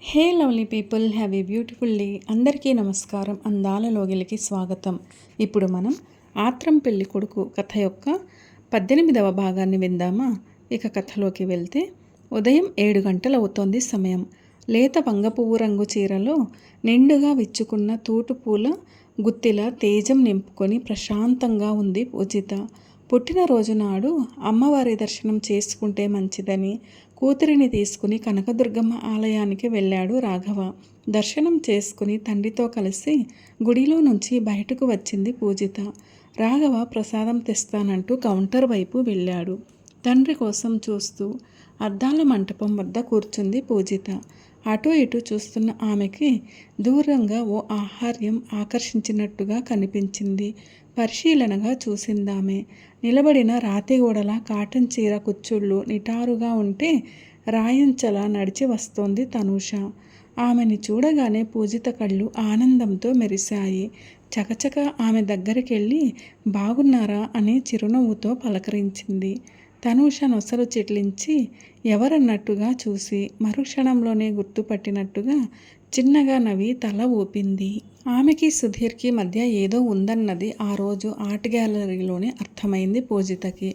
Hey lovely people, have a beautiful day. అందరికీ నమస్కారం. అందాల లోగిలికి స్వాగతం. ఇప్పుడు మనం ఆత్రం పెళ్లి కొడుకు కథ యొక్క 18వ భాగాన్ని విందామా. ఇక కథలోకి వెళ్తే, ఉదయం 7 గంటలవుతోంది సమయం. లేత వంగపువ్వు రంగు చీరలో నిండుగా విచ్చుకున్న తూటుపూల గుత్తిలా తేజం నింపుకొని ప్రశాంతంగా ఉంది పూజిత. పుట్టినరోజు నాడు అమ్మవారి దర్శనం చేసుకుంటే మంచిదని కూతురిని తీసుకుని కనకదుర్గమ్మ ఆలయానికి వెళ్ళాడు రాఘవ. దర్శనం చేసుకుని తండ్రితో కలిసి గుడిలో నుంచి బయటకు వచ్చింది పూజిత. రాఘవ ప్రసాదం తెస్తానంటూ కౌంటర్ వైపు వెళ్ళాడు. తండ్రి కోసం చూస్తూ అద్దాల మంటపం వద్ద కూర్చుంది పూజిత. అటు ఇటు చూస్తున్న ఆమెకి దూరంగా ఓ ఆహార్యం ఆకర్షించినట్టుగా కనిపించింది. పరిశీలనగా చూసిందామె. నిలబడిన రాతిగోడల కాటన్ చీర కుచ్చుళ్ళు నిటారుగా ఉంటే రాయంచలా నడిచి వస్తోంది తనూష. ఆమెని చూడగానే పూజిత కళ్ళు ఆనందంతో మెరిశాయి. చకచక ఆమె దగ్గరికెళ్ళి బాగున్నారా అని చిరునవ్వుతో పలకరించింది. తనూష నొసలు చిట్లించి ఎవరన్నట్టుగా చూసి మరుక్షణంలోనే గుర్తుపట్టినట్టుగా చిన్నగా నవ్వి తల ఊపింది. ఆమెకి సుధీర్కి మధ్య ఏదో ఉందన్నది ఆ రోజు ఆర్ట్ గ్యాలరీలోనే అర్థమైంది పూజితకి.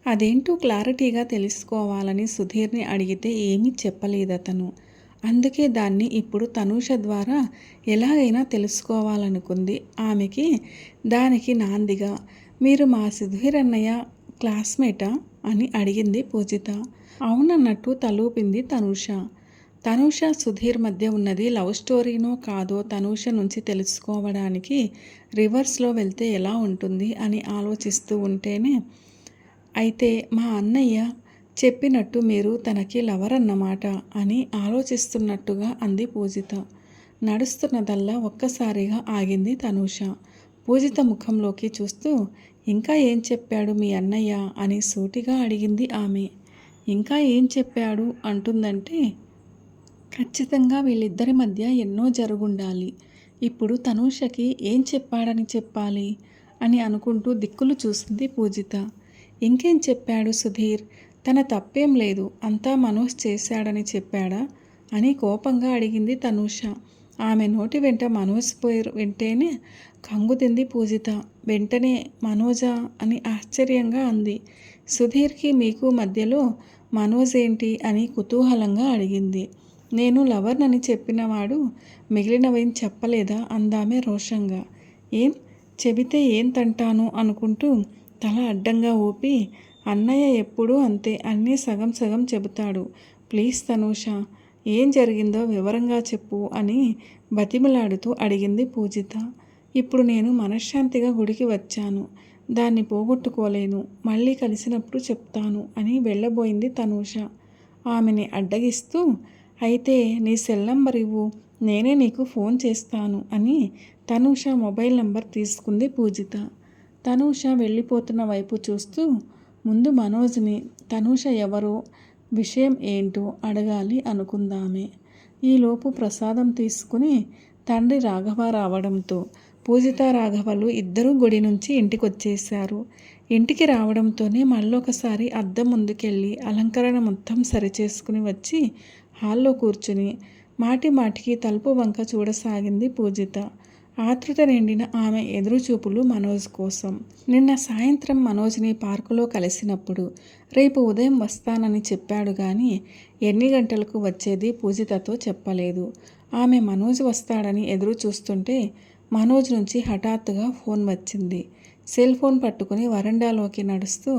అదేంటో క్లారిటీగా తెలుసుకోవాలని సుధీర్ని అడిగితే ఏమీ చెప్పలేదతను. అందుకే దాన్ని ఇప్పుడు తనూష ద్వారా ఎలాగైనా తెలుసుకోవాలనుకుంది. ఆమెకి దానికి నాందిగా, మీరు మా సుధీర్ అన్నయ్య క్లాస్మేటా అని అడిగింది పూజిత. అవునన్నట్టు తలూపింది తనూష. తనూష సుధీర్ మధ్య ఉన్నది లవ్ స్టోరీనో కాదో తనూష నుంచి తెలుసుకోవడానికి రివర్స్లో వెళ్తే ఎలా ఉంటుంది అని ఆలోచిస్తూ ఉంటేనే, అయితే మా అన్నయ్య చెప్పినట్టు మీరు తనకి లవర్ అన్నమాట అని ఆలోచిస్తున్నట్టుగా అంది పూజిత. నడుస్తున్నదల్లా ఒక్కసారిగా ఆగింది తనూష. పూజిత ముఖంలోకి చూస్తూ, ఇంకా ఏం చెప్పాడు మీ అన్నయ్య అని సూటిగా అడిగింది ఆమె. ఇంకా ఏం చెప్పాడు అంటుందంటే, ఖచ్చితంగా వీళ్ళిద్దరి మధ్య ఎన్నో జరుగుండాలి. ఇప్పుడు తనూషకి ఏం చెప్పాడని చెప్పాలి అని అనుకుంటూ దిక్కులు చూసింది పూజిత. ఇంకేం చెప్పాడు సుధీర్? తన తప్పేం లేదు, అంతా మనోజ్ చేశాడని చెప్పాడా అని కోపంగా అడిగింది తనూష. ఆమె నోటి వెంట మనోజ్ పేరు వింటేనే కంగుతింది పూజిత. వెంటనే మనోజా అని ఆశ్చర్యంగా అంది. సుధీర్కి మీకు మధ్యలో మనోజ్ ఏంటి అని కుతూహలంగా అడిగింది. నేను లవర్నని చెప్పినవాడు మిగిలినవేం చెప్పలేదా అందామె రోషంగా. ఏం చెబితే ఏం తంటాను అనుకుంటూ తల అడ్డంగా ఊపి, అన్నయ్య ఎప్పుడూ అంతే, అన్నీ సగం సగం చెబుతాడు. ప్లీజ్ తనూష, ఏం జరిగిందో వివరంగా చెప్పు అని బతిమలాడుతూ అడిగింది పూజిత. ఇప్పుడు నేను మనశ్శాంతిగా గుడికి వచ్చాను, దాన్ని పోగొట్టుకోలేను, మళ్ళీ కలిసినప్పుడు చెప్తాను అని వెళ్ళబోయింది తనూష. ఆమెని అడ్డగిస్తూ, అయితే నీ సెల్ నంబర్ ఇవ్వు, నేనే నీకు ఫోన్ చేస్తాను అని తనూష మొబైల్ నంబర్ తీసుకుంది పూజిత. తనూష వెళ్ళిపోతున్న వైపు చూస్తూ, ముందు మనోజ్ని తనూష ఎవరో విషయం ఏంటో అడగాలి అనుకుందామే. ఈలోపు ప్రసాదం తీసుకుని తండ్రి రాఘవ రావడంతో పూజిత రాఘవలు ఇద్దరూ గుడి నుంచి ఇంటికొచ్చేశారు. ఇంటికి రావడంతోనే మళ్ళొకసారి అద్దం ముందుకెళ్ళి అలంకరణ మొత్తం సరిచేసుకుని వచ్చి హాల్లో కూర్చుని మాటి మాటికి తలుపు వంక చూడసాగింది పూజిత. ఆతృత నిండిన ఆమె ఎదురుచూపులు మనోజ్ కోసం. నిన్న సాయంత్రం మనోజ్ని పార్కులో కలిసినప్పుడు రేపు ఉదయం వస్తానని చెప్పాడు గాని ఎన్ని గంటలకు వచ్చేది పూజితతో చెప్పలేదు. ఆమె మనోజ్ వస్తాడని ఎదురు చూస్తుంటే మనోజ్ నుంచి హఠాత్తుగా ఫోన్ వచ్చింది. సెల్ ఫోన్ పట్టుకుని వరండాలోకి నడుస్తూ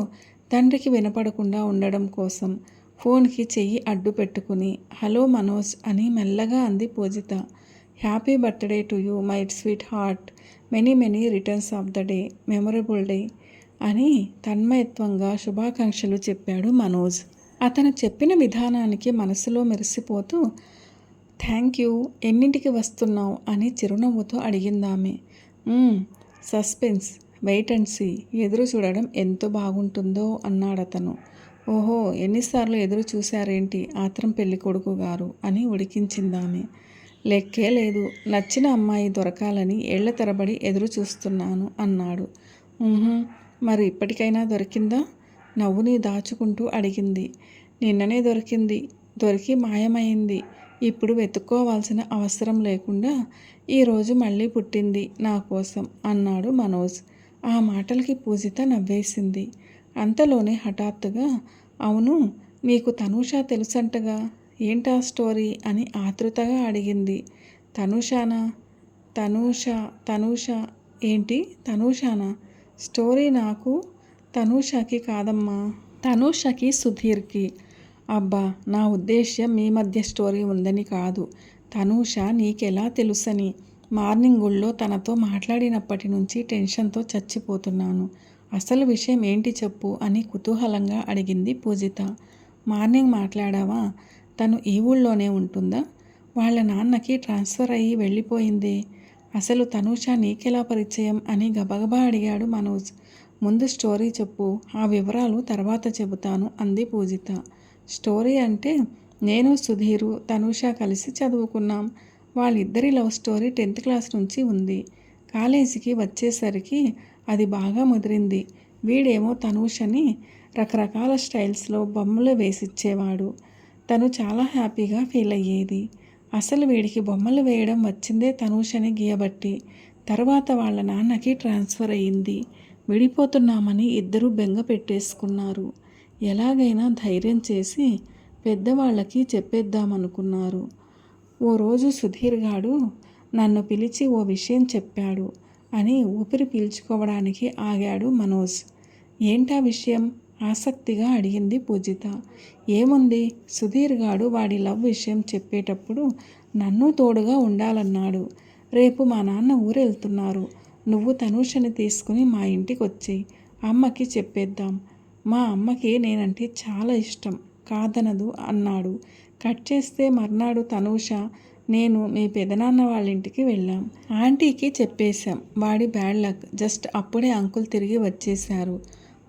తండ్రికి వినపడకుండా ఉండడం కోసం ఫోన్కి చెయ్యి అడ్డు పెట్టుకుని, హలో మనోజ్ అని మెల్లగా అంది Pujitha. Happy birthday to you my sweet heart, many many returns of the day, memorable day అని తన్మయత్వంగా శుభాకాంక్షలు చెప్పాడు మనోజ్. అతను చెప్పిన విధానానికి మనసులో మెరిసిపోతూ, థ్యాంక్ యూ, ఎన్నింటికి వస్తున్నావు అని చిరునవ్వుతో అడిగిందామె. సస్పెన్స్, వెయిట్ అండ్ సీ, ఎదురు చూడడం ఎంతో బాగుంటుందో అన్నాడతను. ఓహో, ఎన్నిసార్లు ఎదురు చూశారేంటి ఆత్రం పెళ్లి కొడుకు గారు అని ఉడికించిందామె. లెక్కే లేదు, నచ్చిన అమ్మాయి దొరకాలని ఏళ్ల తరబడి ఎదురు చూస్తున్నాను అన్నాడు. మరి ఇప్పటికైనా దొరికిందా? నవ్వుని దాచుకుంటూ అడిగింది. నిన్ననే దొరికింది, దొరికి మాయమైంది. ఇప్పుడు వెతుక్కోవాల్సిన అవసరం లేకుండా ఈరోజు మళ్ళీ పుట్టింది నా కోసం అన్నాడు మనోజ్. ఆ మాటలకి పూజిత నవ్వేసింది. అంతలోనే హఠాత్తుగా, అవును, నీకు తనూష తెలుసంటగా, ఏంటా స్టోరీ అని ఆతృతగా అడిగింది. తనూషానా? తనూష ఏంటి తనూషానా? స్టోరీ నాకు తనూషకి కాదమ్మా, తనూషకి సుధీర్కి. అబ్బా, నా ఉద్దేశ్యం మీ మధ్య స్టోరీ ఉందని కాదు. తనూష నీకెలా తెలుసని. మార్నింగ్ గుళ్ళో తనతో మాట్లాడినప్పటి నుంచి టెన్షన్తో చచ్చిపోతున్నాను. అసలు విషయం ఏంటి చెప్పు అని కుతూహలంగా అడిగింది పూజిత. మార్నింగ్ మాట్లాడావా? తను ఈ ఊళ్ళోనే ఉంటుందా? వాళ్ళ నాన్నకి ట్రాన్స్ఫర్ అయ్యి వెళ్ళిపోయింది. అసలు తనూష నీకెలా పరిచయం అని గబగబా అడిగాడు మనోజ్. ముందు స్టోరీ చెప్పు, ఆ వివరాలు తర్వాత చెబుతాను అంది పూజిత. స్టోరీ అంటే, నేను సుధీరు తనూష కలిసి చదువుకున్నాం. వాళ్ళిద్దరి లవ్ స్టోరీ 10th క్లాస్ నుంచి ఉంది. కాలేజీకి వచ్చేసరికి అది బాగా ముదిరింది. వీడేమో తనూషని రకరకాల స్టైల్స్లో బొమ్మలు వేసిచ్చేవాడు. తను చాలా హ్యాపీగా ఫీల్ అయ్యేది. అసలు వీడికి బొమ్మలు వేయడం వచ్చిందే తనూషని గీయబట్టి. తర్వాత వాళ్ళ నాన్నకి ట్రాన్స్ఫర్ అయ్యింది. విడిపోతున్నామని ఇద్దరూ బెంగ పెట్టేసుకున్నారు. ఎలాగైనా ధైర్యం చేసి పెద్దవాళ్ళకి చెప్పేద్దామనుకున్నారు. ఓ రోజు సుధీర్ గాడు నన్ను పిలిచి ఓ విషయం చెప్పాడు అని ఊపిరి పీల్చుకోవడానికి ఆగాడు మనోజ్. ఏంటా విషయం? ఆసక్తిగా అడిగింది పూజిత. ఏముంది, సుధీర్ గాడు వాడి లవ్ విషయం చెప్పేటప్పుడు నన్ను తోడుగా ఉండాలన్నాడు. రేపు మా నాన్న ఊరెళ్తున్నారు. నువ్వు తనూషని తీసుకుని మా ఇంటికి వచ్చి అమ్మకి చెప్పేద్దాం. మా అమ్మకి నేనంటే చాలా ఇష్టం, కాదనదు అన్నాడు. కట్ చేస్తే మర్నాడు తనూష, నేను మీ పెదనాన్న వాళ్ళ ఇంటికి వెళ్ళాం. ఆంటీకి చెప్పేశాం. వాడి బ్యాడ్ లక్. జస్ట్ అప్పుడే అంకుల్ తిరిగి వచ్చేశారు.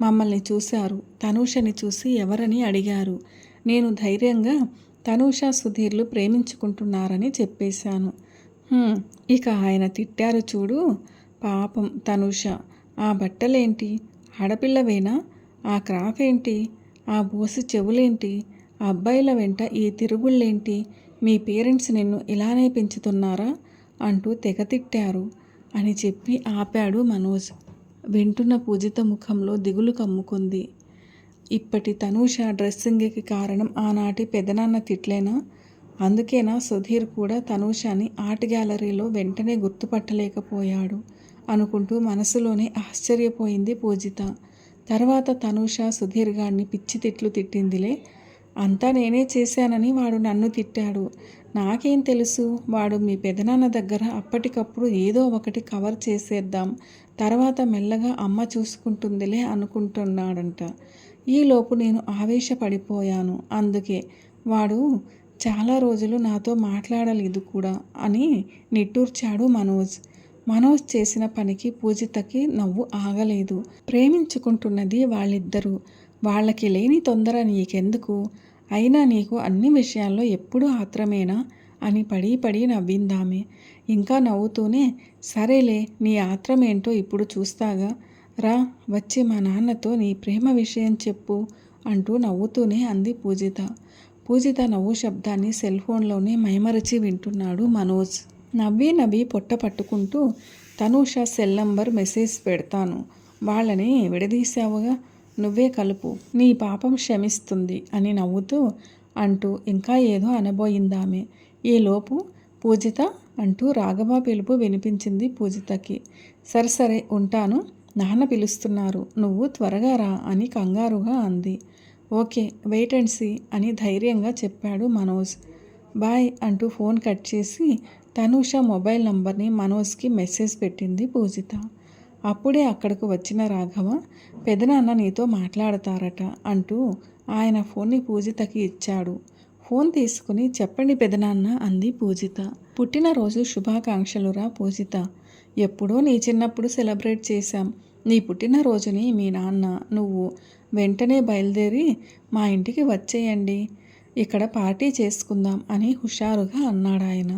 మమ్మల్ని చూశారు. తనూషని చూసి ఎవరని అడిగారు. నేను ధైర్యంగా తనూష సుధీర్లు ప్రేమించుకుంటున్నారని చెప్పేశాను. ఇక ఆయన తిట్టారు చూడు. పాపం తనూష. ఆ బట్టలేంటి? ఆడపిల్లవేనా? ఆ క్రాఫ్ ఏంటి? ఆ బోసి చెవులేంటి? ఆ అబ్బాయిల వెంట ఈ తిరుగుళ్ళేంటి? మీ పేరెంట్స్ నిన్ను ఇలానే పెంచుతున్నారా అంటూ తెగ తిట్టారు అని చెప్పి ఆపాడు మనోజ్. వింటున్న పూజిత ముఖంలో దిగులు కమ్ముకుంది. ఇప్పటి తనూష డ్రెస్సింగ్కి కారణం ఆనాటి పెదనాన్న తిట్లేనా? అందుకేనా సుధీర్ కూడా తనూషని ఆర్ట్ గ్యాలరీలో వెంటనే గుర్తుపట్టలేకపోయాడు అనుకుంటూ మనసులోనే ఆశ్చర్యపోయింది పూజిత. తర్వాత తనూష సుధీర్ గారిని పిచ్చి తిట్లు తిట్టిందిలే. అంతా నేనే చేశానని వాడు నన్ను తిట్టాడు. నాకేం తెలుసు? వాడు మీ పెదనాన్న దగ్గర అప్పటికప్పుడు ఏదో ఒకటి కవర్ చేసేద్దాం, తర్వాత మెల్లగా అమ్మ చూసుకుంటుందిలే అనుకుంటున్నాడంట. ఈలోపు నేను ఆవేశపడిపోయాను. అందుకే వాడు చాలా రోజులు నాతో మాట్లాడలేదు కూడా అని నిట్టూర్చాడు మనోజ్. మనోజ్ చేసిన పనికి పూజితకి నవ్వు ఆగలేదు. ప్రేమించుకుంటున్నది వాళ్ళిద్దరూ. వాళ్ళకి లేని తొందర నీకెందుకు? అయినా నీకు అన్ని విషయాల్లో ఎప్పుడూ ఆత్రమేనా అని పడి పడి నవ్విందామె. ఇంకా నవ్వుతూనే, సరేలే, నీ ఆత్రమేంటో ఇప్పుడు చూస్తాగా, రా వచ్చి మా నాన్నతో నీ ప్రేమ విషయం చెప్పు అంటూ నవ్వుతూనే అంది పూజిత. పూజిత నవ్వు శబ్దాన్ని సెల్ ఫోన్లోనే మైమరచి వింటున్నాడు మనోజ్. నవ్వి పొట్ట పట్టుకుంటూ, తనూష సెల్ నంబర్ మెసేజ్ పెడతాను. వాళ్ళని విడదీశావుగా, నువ్వే కలుపు, నీ పాపం క్షమిస్తుంది అని నవ్వుతూ అంటూ ఇంకా ఏదో అనబోయిందామె. ఈలోపు పూజిత అంటూ రాఘవ పిలుపు వినిపించింది పూజితకి. సరే ఉంటాను, నాన్న పిలుస్తున్నారు, నువ్వు త్వరగా రా అని కంగారుగా అంది. ఓకే, వెయిట్ అండ్ సీ అని ధైర్యంగా చెప్పాడు మనోజ్. బాయ్ అంటూ ఫోన్ కట్ చేసి తనూష మొబైల్ నంబర్ని మనోజ్కి మెసేజ్ పెట్టింది పూజిత. అప్పుడే అక్కడకు వచ్చిన రాఘవ, పెదనాన్న నీతో మాట్లాడతారట అంటూ ఆయన ఫోన్ని పూజితకి ఇచ్చాడు. ఫోన్ తీసుకుని, చెప్పండి పెదనాన్న అంది పూజిత. పుట్టినరోజు శుభాకాంక్షలురా పూజిత. ఎప్పుడో నీ చిన్నప్పుడు సెలబ్రేట్ చేశాం. నీ పుట్టినరోజుని మీ నాన్న, నువ్వు వెంటనే బయలుదేరి మా ఇంటికి వచ్చేయండి, ఇక్కడ పార్టీ చేసుకుందాం అని హుషారుగా అన్నాడాయన.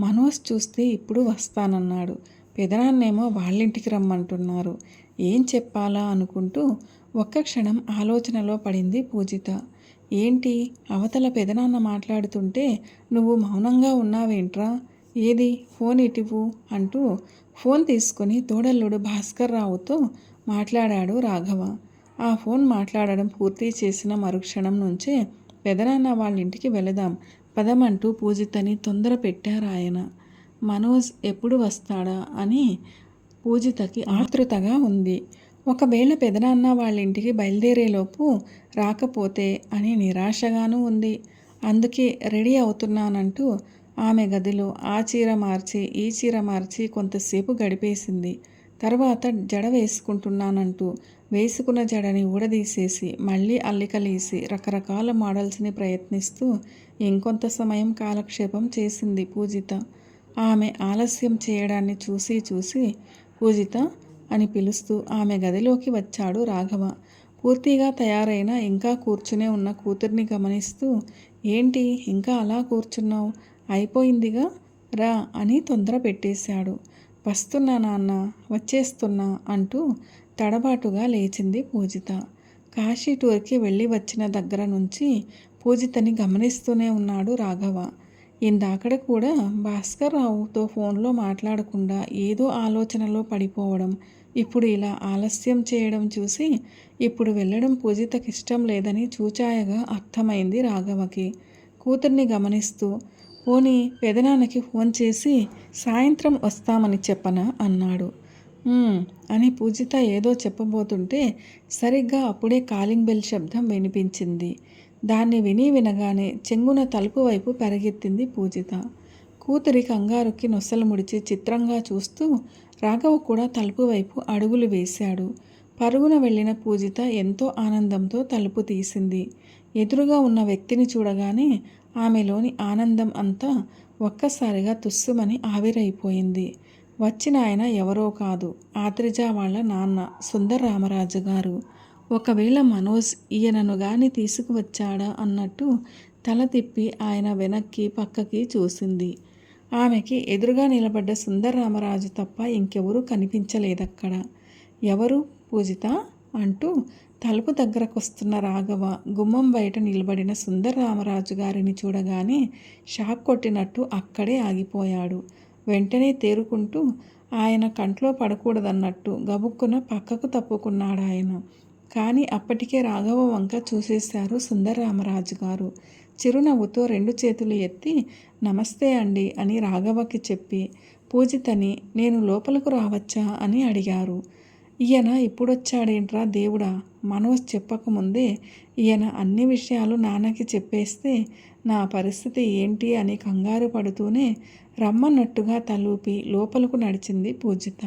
మనోజ్ చూస్తే ఇప్పుడు వస్తానన్నాడు. పెదనాన్నేమో వాళ్ళింటికి రమ్మంటున్నారు. ఏం చెప్పాలా అనుకుంటూ ఒక్క క్షణం ఆలోచనలో పడింది పూజిత. ఏంటి అవతల పెదనాన్న మాట్లాడుతుంటే నువ్వు మౌనంగా ఉన్నావేంట్రా? ఏది ఫోన్ ఇటివ్వు అంటూ ఫోన్ తీసుకుని తోడల్లుడు భాస్కర్ రావుతో మాట్లాడాడు రాఘవ. ఆ ఫోన్ మాట్లాడడం పూర్తి చేసిన మరుక్షణం నుంచే పెదనాన్న వాళ్ళ ఇంటికి వెళదాం పదమంటూ పూజితని తొందర పెట్టారాయన. మనోజ్ ఎప్పుడు వస్తాడా అని పూజితకి ఆతృతగా ఉంది. ఒకవేళ పెదనాన్న వాళ్ళ ఇంటికి బయలుదేరేలోపు రాకపోతే అని నిరాశగానూ ఉంది. అందుకే రెడీ అవుతున్నానంటూ ఆమె గదిలో ఆ చీర మార్చి ఈ చీర మార్చి కొంతసేపు గడిపేసింది. తర్వాత జడ వేసుకుంటున్నానంటూ వేసుకున్న జడని ఊడదీసేసి మళ్ళీ అల్లికలేసి రకరకాల మోడల్స్ని ప్రయత్నిస్తూ ఇంకొంత సమయం కాలక్షేపం చేసింది పూజిత. ఆమె ఆలస్యం చేయడాన్ని చూసి చూసి పూజిత అని పిలుస్తూ ఆమె గదిలోకి వచ్చాడు రాఘవ. పూర్తిగా తయారైన ఇంకా కూర్చునే ఉన్న కూతుర్ని గమనిస్తూ, ఏంటి ఇంకా అలా కూర్చున్నావు? అయిపోయిందిగా రా అని తొందర పెట్టేశాడు. వస్తున్నా నాన్న, వచ్చేస్తున్నా అంటూ తడబాటుగా లేచింది పూజిత. కాశీ టూర్కి వెళ్ళి వచ్చిన దగ్గర నుంచి పూజితని గమనిస్తూనే ఉన్నాడు రాఘవ. ఇందాకడ కూడా భాస్కర్ రావుతో ఫోన్లో మాట్లాడకుండా ఏదో ఆలోచనలో పడిపోవడం, ఇప్పుడు ఇలా ఆలస్యం చేయడం చూసి ఇప్పుడు వెళ్ళడం పూజితకి ఇష్టం లేదని చూచాయగా అర్థమైంది రాఘవకి. కూతుర్ని గమనిస్తూ, పోనీ పెదనాన్నకి ఫోన్ చేసి సాయంత్రం వస్తామని చెప్పనా అన్నాడు. అని పూజిత ఏదో చెప్పబోతుంటే సరిగ్గా అప్పుడే కాలింగ్ బెల్ శబ్దం వినిపించింది. దాన్ని వినగానే చెంగున తలుపు వైపు పరిగెత్తింది పూజిత. కూతురి కంగారుకి నొసలు ముడిచి చిత్రంగా చూస్తూ రాఘవ కూడా తలుపు వైపు అడుగులు వేశాడు. పరుగున వెళ్ళిన పూజిత ఎంతో ఆనందంతో తలుపు తీసింది. ఎదురుగా ఉన్న వ్యక్తిని చూడగానే ఆమెలోని ఆనందం అంతా ఒక్కసారిగా తుస్సుమని ఆవిరైపోయింది. వచ్చిన ఆయన ఎవరో కాదు, ఆత్రిజ వాళ్ళ నాన్న సుందరరామరాజు గారు. ఒకవేళ మనోజ్ ఈయనను గాని తీసుకువచ్చాడా అన్నట్టు తల తిప్పి ఆయన వెనక్కి పక్కకి చూసింది. ఆమెకి ఎదురుగా నిలబడ్డ సుందరరామరాజు తప్ప ఇంకెవరూ కనిపించలేదక్కడ. ఎవరు పూజిత అంటూ తలుపు దగ్గరకొస్తున్న రాఘవ గుమ్మం బయట నిలబడిన సుందరరామరాజు గారిని చూడగానే షాక్ కొట్టినట్టు అక్కడే ఆగిపోయాడు. వెంటనే తేరుకుంటూ ఆయన కంట్లో పడకూడదన్నట్టు గబుక్కున పక్కకు తప్పుకున్నాడాయన. కానీ అప్పటికే రాఘవ వంక చూసేశారు సుందరరామరాజు గారు. చిరునవ్వుతో 2 చేతులు ఎత్తి నమస్తే అండి అని రాఘవకి చెప్పి పూజితని నేను లోపలకు రావచ్చా అని అడిగారు. ఈయన ఇప్పుడొచ్చాడేంట్రా దేవుడా, మనోజ్ చెప్పకముందే ఈయన అన్ని విషయాలు నాన్నకి చెప్పేస్తే నా పరిస్థితి ఏంటి అని కంగారు పడుతూనే రమ్మన్నట్టుగా తలూపి లోపలకు నడిచింది పూజిత.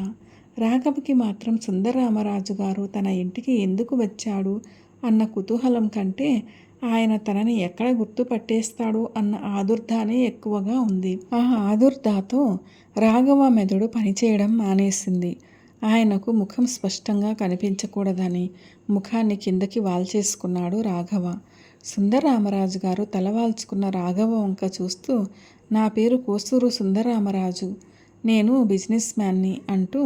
రాఘవకి మాత్రం సుందరరామరాజు గారు తన ఇంటికి ఎందుకు వచ్చాడు అన్న కుతూహలం కంటే ఆయన తనని ఎక్కడ గుర్తుపట్టేస్తాడు అన్న ఆదుర్దానే ఎక్కువగా ఉంది. ఆ ఆదుర్దాతో రాఘవ మెదడు పనిచేయడం మానేసింది. ఆయనకు ముఖం స్పష్టంగా కనిపించకూడదని ముఖాన్ని కిందకి వాల్చేసుకున్నాడు రాఘవ. సుందరరామరాజు గారు తలవాల్చుకున్న రాఘవ వంక చూస్తూ, నా పేరు కోసూరు సుందరరామరాజు, నేను బిజినెస్ మ్యాన్ని అంటూ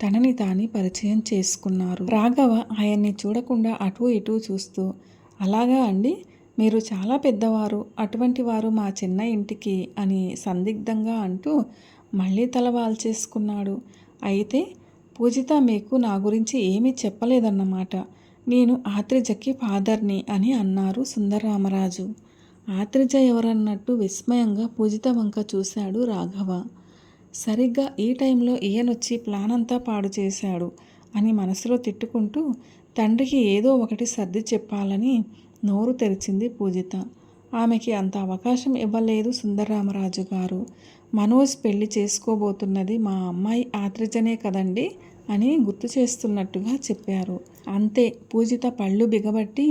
తనని తాని పరిచయం చేసుకున్నారు. రాఘవ ఆయన్ని చూడకుండా అటూ ఇటూ చూస్తూ, అలాగా అండి, మీరు చాలా పెద్దవారు, అటువంటి వారు మా చిన్న ఇంటికి అని సందిగ్ధంగా అంటూ మళ్ళీ తల వాల్చేసుకున్నాడు. అయితే పూజిత మీకు నా గురించి ఏమీ చెప్పలేదన్నమాట. నేను ఆత్రిజకి ఫాదర్ని అని అన్నారు సుందరరామరాజు. ఆత్రిజ ఎవరన్నట్టు విస్మయంగా పూజిత వంక చూశాడు రాఘవ. సరిగ్గా ఈ టైంలో ఈయనొచ్చి ప్లాన్ అంతా పాడు చేశాడు అని మనసులో తిట్టుకుంటూ తండ్రికి ఏదో ఒకటి సర్ది చెప్పాలని నోరు తెరిచింది పూజిత. ఆమెకి అంత అవకాశం ఇవ్వలేదు సుందరరామరాజు గారు. మనోజ్ పెళ్లి చేసుకోబోతున్నది మా అమ్మాయి ఆత్రిజనే కదండి అని గుర్తు చేస్తున్నట్టుగా చెప్పారు. అంతే. పూజిత పళ్ళు బిగబట్టి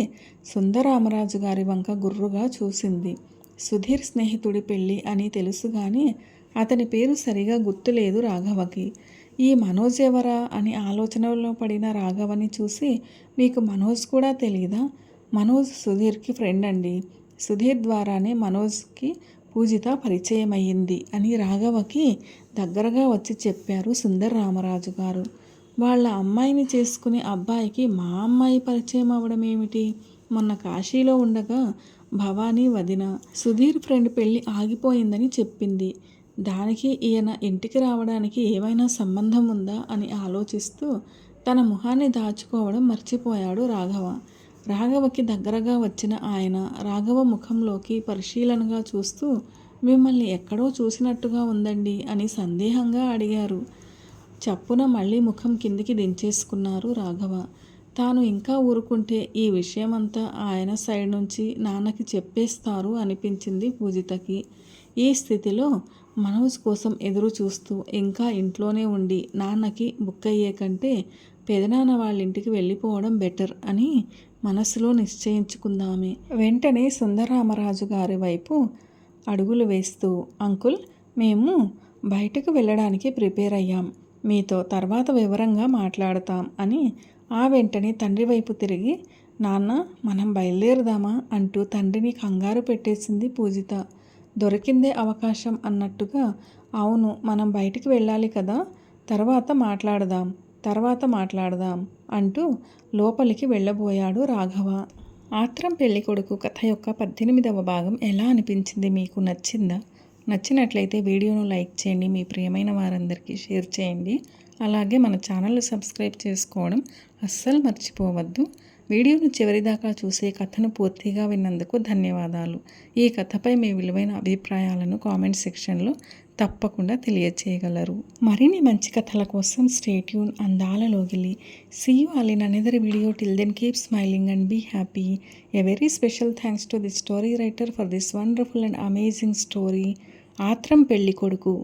సుందరరామరాజు గారి వంక గుర్రుగా చూసింది. సుధీర్ స్నేహితుడి పెళ్ళి అని తెలుసు కానీ అతని పేరు సరిగా గుర్తులేదు రాఘవకి. ఈ మనోజ్ ఎవరా అని ఆలోచనలో పడిన రాఘవని చూసి, మీకు మనోజ్ కూడా తెలీదా? మనోజ్ సుధీర్కి ఫ్రెండ్ అండి. సుధీర్ ద్వారానే మనోజ్కి పూజిత పరిచయం అయ్యింది అని రాఘవకి దగ్గరగా వచ్చి చెప్పారు సుందరరామరాజు గారు. వాళ్ళ అమ్మాయిని చేసుకునే అబ్బాయికి మా అమ్మాయి పరిచయం అవ్వడం ఏమిటి? మొన్న కాశీలో ఉండగా భవానీ వదిన సుధీర్ ఫ్రెండ్ పెళ్ళి ఆగిపోయిందని చెప్పింది. దానికి ఈయన ఇంటికి రావడానికి ఏమైనా సంబంధం ఉందా అని ఆలోచిస్తూ తన ముఖాన్ని దాచుకోవడం మర్చిపోయాడు రాఘవ. రాఘవకి దగ్గరగా వచ్చిన ఆయన రాఘవ ముఖంలోకి పరిశీలనగా చూస్తూ మిమ్మల్ని ఎక్కడో చూసినట్టుగా ఉందండి అని సందేహంగా అడిగారు. చప్పున మళ్ళీ ముఖం కిందికి దించేసుకున్నారు రాఘవ. తాను ఇంకా ఊరుకుంటే ఈ విషయమంతా ఆయన సైడ్ నుంచి నాన్నకి చెప్పేస్తారు అనిపించింది పూజితకి. ఈ స్థితిలో మనోజ్ కోసం ఎదురు చూస్తూ ఇంకా ఇంట్లోనే ఉండి నాన్నకి బుక్కయ్యే కంటే పెదనాన్న వాళ్ళ ఇంటికి వెళ్ళిపోవడం బెటర్ అని మనసులో నిశ్చయించుకుందామే. వెంటనే సుందరరామరాజు గారి వైపు అడుగులు వేస్తూ, అంకుల్, మేము బయటకు వెళ్ళడానికి ప్రిపేర్ అయ్యాం, మీతో తర్వాత వివరంగా మాట్లాడతాం అని ఆ వెంటనే తండ్రి వైపు తిరిగి, నాన్న, మనం బయలుదేరదామా అంటూ తండ్రిని కంగారు పెట్టేసింది పూజిత. దొరికిందే అవకాశం అన్నట్టుగా, అవును, మనం బయటికి వెళ్ళాలి కదా, తర్వాత మాట్లాడదాం అంటూ లోపలికి వెళ్ళబోయాడు రాఘవ. ఆత్రం పెళ్ళికొడుకు కథ యొక్క 18వ భాగం ఎలా అనిపించింది? మీకు నచ్చిందా? నచ్చినట్లయితే వీడియోను లైక్ చేయండి, మీ ప్రియమైన వారందరికీ షేర్ చేయండి. అలాగే మన ఛానల్ని సబ్స్క్రైబ్ చేసుకోవడం అస్సలు మర్చిపోవద్దు. వీడియోను చివరిదాకా చూసే కథను పూర్తిగా విన్నందుకు ధన్యవాదాలు. ఈ కథపై మీ విలువైన అభిప్రాయాలను కామెంట్ సెక్షన్లో తప్పకుండా తెలియచేయగలరు. మరిన్ని మంచి కథల కోసం స్టే ట్యూన్. అందాల లోగిలి. See you all in another video. Till then, keep smiling and be happy. A very special thanks to the story writer for this wonderful and amazing story, ఆత్రం పెళ్ళికొడుకు.